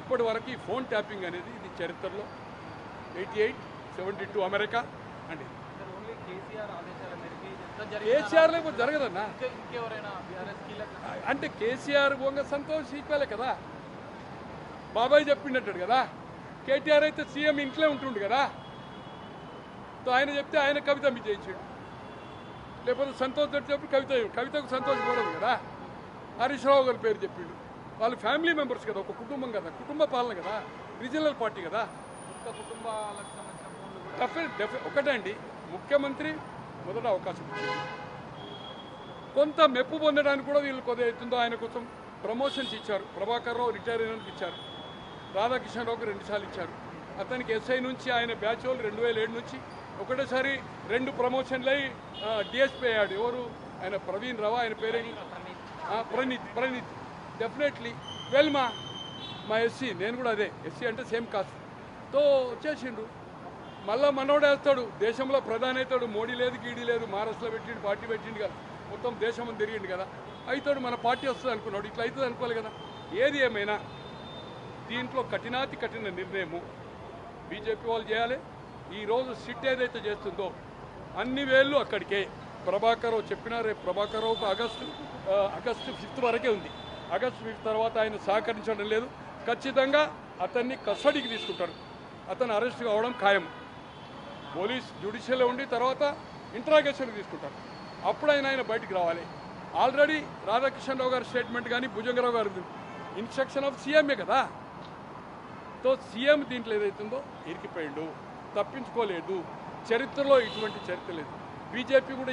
ఇప్పటి వరకు ఈ ఫోన్ ట్యాపింగ్ అనేది ఇది చరిత్రలో 88, 72 అమెరికా అండి. కేసీఆర్ లేకపోతే జరగదన్నా. అంటే కేసీఆర్ బొంగ సంతోష్ ఈక్వలే కదా. బాబాయ్ చెప్పిండటాడు కదా. కేటీఆర్ అయితే సీఎం ఇంట్లో ఉంటుండు కదా. ఆయన చెప్తే ఆయన కవిత మీ చేయించాడు. లేకపోతే సంతోష్ రెడ్డి చెప్పి కవితకు సంతోష్ పోలేదు కదా. హరీష్ రావు గారి పేరు చెప్పిండు. వాళ్ళు ఫ్యామిలీ మెంబర్స్ కదా, ఒక కుటుంబం కదా, కుటుంబ పాలన కదా, రీజనల్ పార్టీ కదా. ఒకటే అండి, ముఖ్యమంత్రి మొదట అవకాశం ఇచ్చింది. కొంత మెప్పు పొందడానికి కూడా వీళ్ళు కొద్దిగా అవుతుందో ఆయన కోసం ప్రమోషన్స్ ఇచ్చారు. ప్రభాకర్ రావు రిటైర్ అయినందుకు ఇచ్చారు. రాధాకిషన్ రావుకి 2 సార్లు ఇచ్చారు. అతనికి ఎస్ఐ నుంచి ఆయన బ్యాచ్ వాళ్ళు 2007 నుంచి ఒకటేసారి 2 ప్రమోషన్లు అయి డిఎస్పీ అయ్యాడు. ఎవరు ఆయన? ప్రవీణ్ రావు ఆయన పేరే ప్రణీత్. డెఫినెట్లీ వెల్ మా ఎస్సీ, నేను కూడా అదే ఎస్సీ అంటే సేమ్ కాస్ట్తో వచ్చేసిండు. మళ్ళా మనోడే వేస్తాడు, దేశంలో ప్రధాని అవుతాడు. మోడీ లేదు, గీడీ లేదు, మహారాష్ట్రలో పెట్టిండు, పార్టీ పెట్టిండు కదా, మొత్తం దేశం తిరిగిండు కదా, అవుతాడు, మన పార్టీ వస్తుంది అనుకున్నాడు. ఇట్లా అవుతుంది అనుకోవాలి కదా. ఏది ఏమైనా దీంట్లో కఠినాతి కఠిన నిర్ణయము బీజేపీ వాళ్ళు చేయాలి. ఈరోజు సిట్ ఏదైతే చేస్తుందో అన్ని వేళ్ళు అక్కడికే. ప్రభాకర్ రావు చెప్పినా రేపు ప్రభాకర్ రావుకు ఆగస్టు 5 వరకే ఉంది. ఆగస్టు 5 తర్వాత ఆయన సహకరించడం లేదు. ఖచ్చితంగా అతన్ని కస్టడీకి తీసుకుంటారు. అతను అరెస్ట్ కావడం ఖాయం. పోలీస్ జ్యుడిషియల్లో ఉండి తర్వాత ఇంట్రాగేషన్కి తీసుకుంటారు. అప్పుడు ఆయన బయటికి రావాలి. ఆల్రెడీ రాధాకిషన్ రావు గారి స్టేట్మెంట్ కానీ భుజంగరావు గారి ఇన్స్ట్రక్షన్ ఆఫ్ సీఎంఏ కదా. తో సీఎం దీంట్లో ఏదైతుందో ఇరికిపోయిండు, తప్పించుకోలేదు. చరిత్రలో ఇటువంటి చరిత్ర లేదు. బీజేపీ కూడా